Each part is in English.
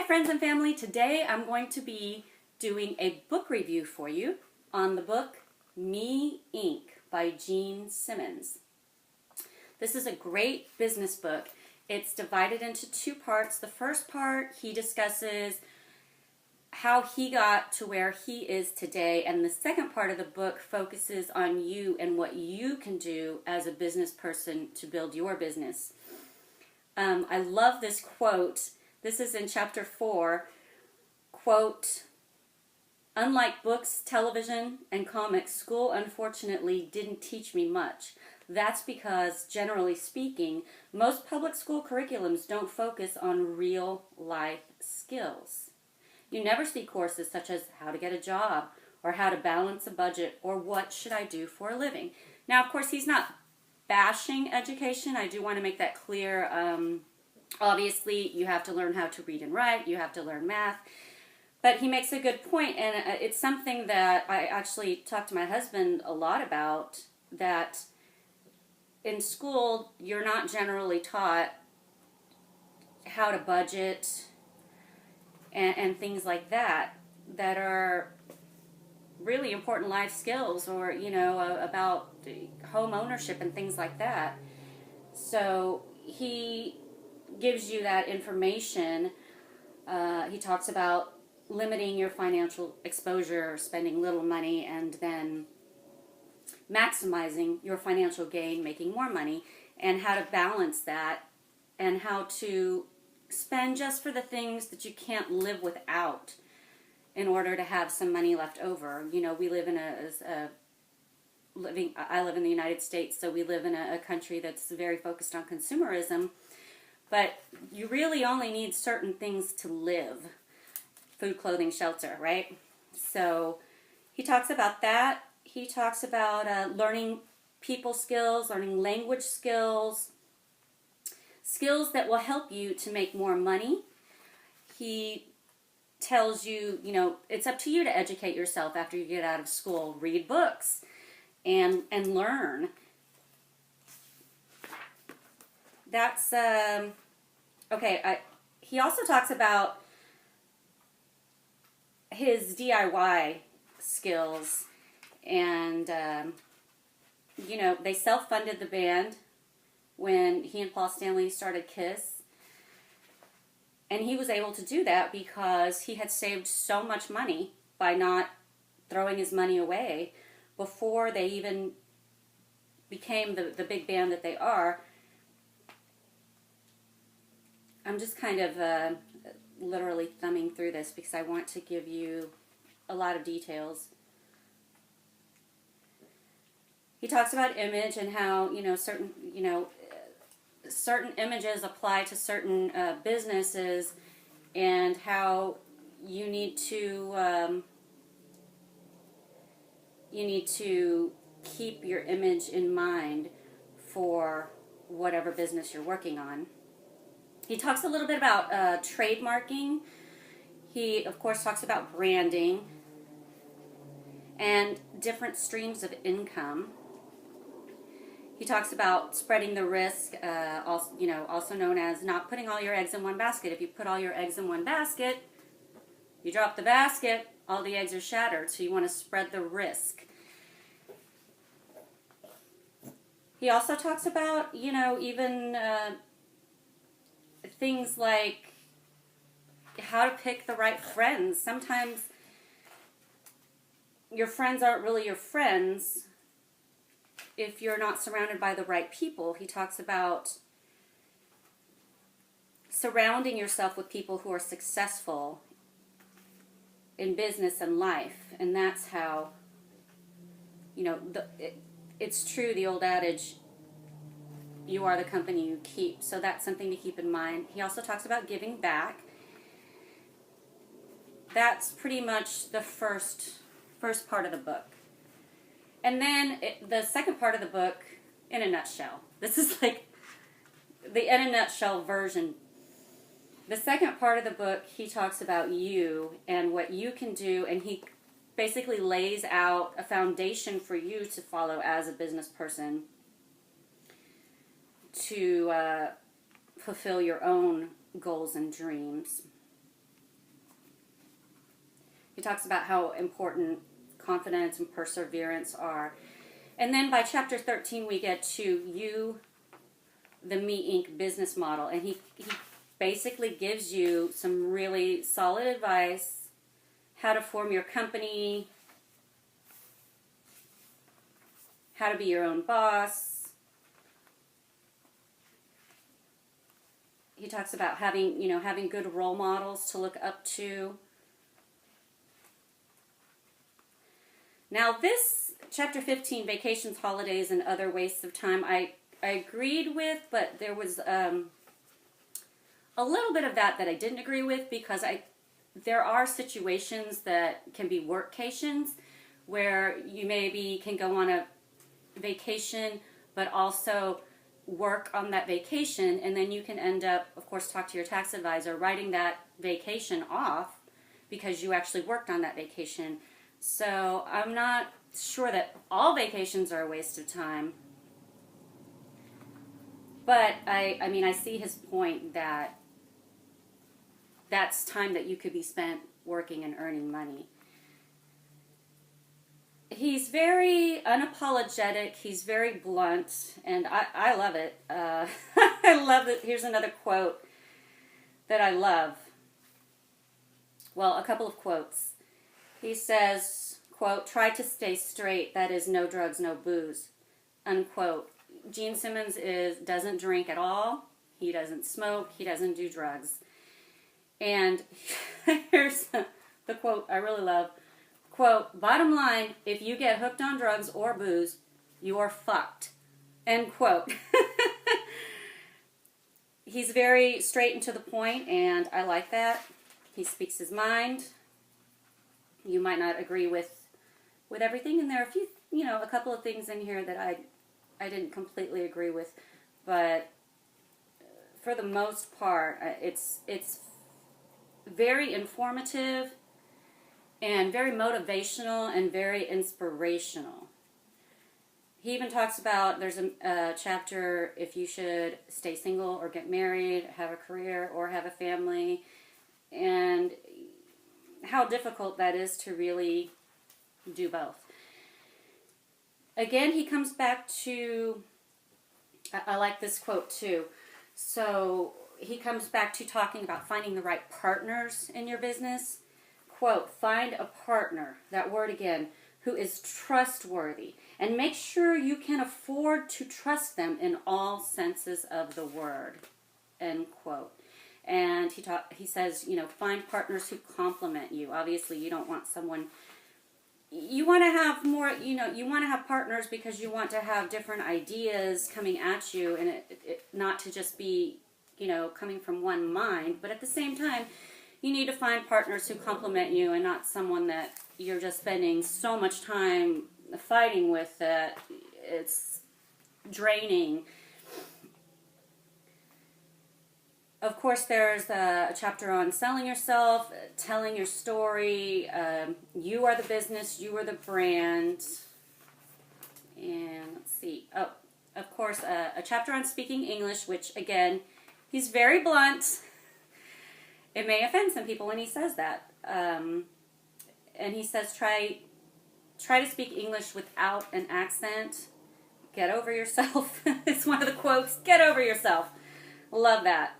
friends and family. Today I'm going to be doing a book review for you on the book Me Inc. by Simmons. This is a great business book. It's divided into two parts. The first part, he discusses how he got to where he is today, and the second part of the book focuses on you and what you can do as a business person to build your business. I love this quote. This is in chapter 4, quote, "Unlike books, television, and comics, school unfortunately didn't teach me much. That's because, generally speaking, most public school curriculums don't focus on real life skills. You never see courses such as how to get a job, or how to balance a budget, or what should I do for a living." Now, of course, he's not bashing education. I do want to make that clear. Obviously, you have to learn how to read and write. You have to learn math. But he makes a good point, and it's something that I actually talk to my husband a lot about, that in school, you're not generally taught how to budget and things like that are really important life skills, or, about home ownership and things like that. So he gives you that information. He talks about limiting your financial exposure, spending little money, and then maximizing your financial gain, making more money, and how to balance that, and how to spend just for the things that you can't live without in order to have some money left over. We live in I live in the United States, so we live in a country that's very focused on consumerism, but you really only need certain things to live. Food, clothing, shelter, right? So he talks about that. He talks about learning people skills, learning language skills, skills that will help you to make more money. He tells you, it's up to you to educate yourself after you get out of school. Read books and learn. That's, okay. He also talks about his DIY skills, and, they self-funded the band when he and Paul Stanley started KISS. And he was able to do that because he had saved so much money by not throwing his money away before they even became the big band that they are. I'm just kind of literally thumbing through this because I want to give you a lot of details. He talks about image and how, certain images apply to certain businesses, and how you need to keep your image in mind for whatever business you're working on. He talks a little bit about trademarking. He, of course, talks about branding and different streams of income. He talks about spreading the risk, also known as not putting all your eggs in one basket. If you put all your eggs in one basket, you drop the basket, all the eggs are shattered. So you want to spread the risk. He also talks about, even things like how to pick the right friends. Sometimes your friends aren't really your friends if you're not surrounded by the right people. He talks about surrounding yourself with people who are successful in business and life. And that's how, it's true, the old adage, you are the company you keep. So that's something to keep in mind. He also talks about giving back. That's pretty much the first part of the book. And then the second part of the book, in a nutshell. This is like the in a nutshell version. The second part of the book, he talks about you and what you can do, and he basically lays out a foundation for you to follow as a business person to fulfill your own goals and dreams. He talks about how important confidence and perseverance are. And then by chapter 13, we get to You, the Me Inc. business model. And he basically gives you some really solid advice, how to form your company, how to be your own boss. He talks about having good role models to look up to. Now this, chapter 15, vacations, holidays, and other wastes of time, I agreed with, but there was a little bit of that I didn't agree with, because there are situations that can be workcations where you maybe can go on a vacation, but also work on that vacation, and then you can end up, of course, talk to your tax advisor, writing that vacation off because you actually worked on that vacation. So I'm not sure that all vacations are a waste of time. But I see his point that that's time that you could be spent working and earning money. He's very unapologetic. He's very blunt, and I love it. I love it. Here's another quote that I love. Well, a couple of quotes. He says, quote, "Try to stay straight, that is no drugs, no booze," unquote. Gene Simmons doesn't drink at all. He doesn't smoke. He doesn't do drugs. And here's the quote I really love. Quote, "Bottom line, if you get hooked on drugs or booze, you're fucked." End quote. He's very straight and to the point, and I like that. He speaks his mind. You might not agree with everything, and there are a couple of things in here that I didn't completely agree with, but for the most part, it's very informative and very motivational and very inspirational. He even talks about, there's a chapter, if you should stay single or get married, have a career or have a family, and how difficult that is to really do both. Again, he comes back to, I like this quote too. So he comes back to talking about finding the right partners in your business. Quote, "Find a partner," that word again, "who is trustworthy, and make sure you can afford to trust them in all senses of the word." End quote. And he says, find partners who complement you. Obviously, you don't want someone, you want to have more, you want to have partners because you want to have different ideas coming at you, and it not to just be, coming from one mind, but at the same time, you need to find partners who complement you and not someone that you're just spending so much time fighting with that it's draining. Of course, there's a chapter on selling yourself, telling your story. You are the business, you are the brand. And let's see. Oh, of course, a chapter on speaking English, which, again, he's very blunt. It may offend some people when he says that. And he says, try to speak English without an accent. Get over yourself. It's one of the quotes. Get over yourself. Love that.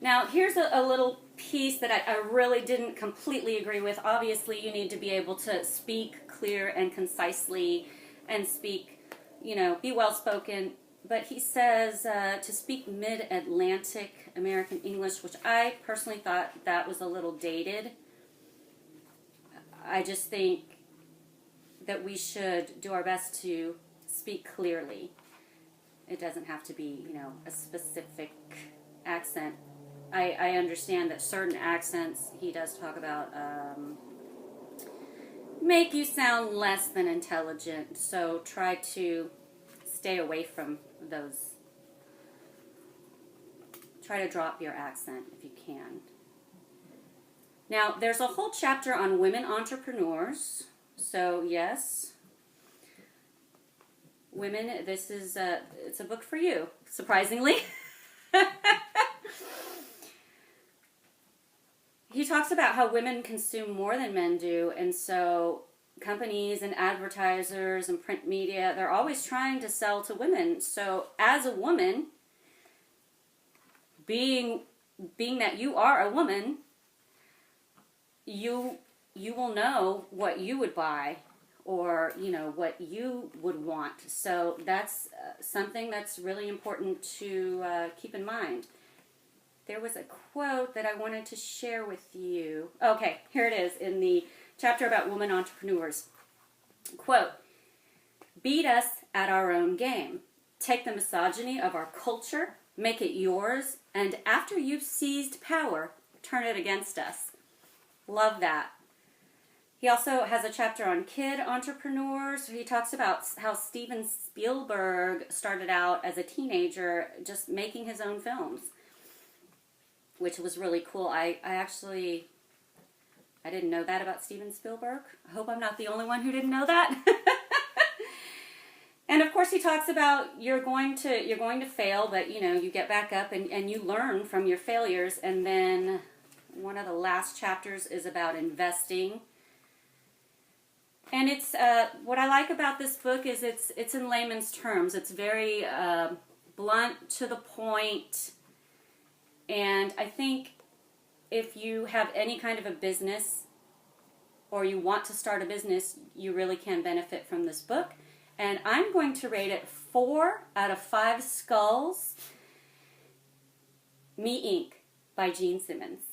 Now, here's a little piece that I really didn't completely agree with. Obviously, you need to be able to speak clear and concisely and speak, be well-spoken. But he says to speak mid-Atlantic American English, which I personally thought that was a little dated. I just think that we should do our best to speak clearly. It doesn't have to be, a specific accent. I understand that certain accents, he does talk about, make you sound less than intelligent. So try to stay away from those. Try to drop your accent if you can. Now, there's a whole chapter on women entrepreneurs. So, yes, women, this is it's a book for you, surprisingly. He talks about how women consume more than men do, and so companies and advertisers and print media, they're always trying to sell to women. So as a woman, being that you are a woman, you will know what you would buy, or what you would want. So that's something that's really important to keep in mind. There was a quote that I wanted to share with you. Okay, here it is in the chapter about women entrepreneurs. Quote, "Beat us at our own game. Take the misogyny of our culture, make it yours, and after you've seized power, turn it against us." Love that. He also has a chapter on kid entrepreneurs. He talks about how Steven Spielberg started out as a teenager just making his own films, which was really cool. I didn't know that about Steven Spielberg. I hope I'm not the only one who didn't know that. And of course he talks about you're going to fail, but you get back up and you learn from your failures. And then one of the last chapters is about investing. And it's what I like about this book is it's in layman's terms. It's very blunt, to the point. And I think if you have any kind of a business or you want to start a business, you really can benefit from this book. And I'm going to rate it 4 out of 5 skulls. Me Inc. by Gene Simmons.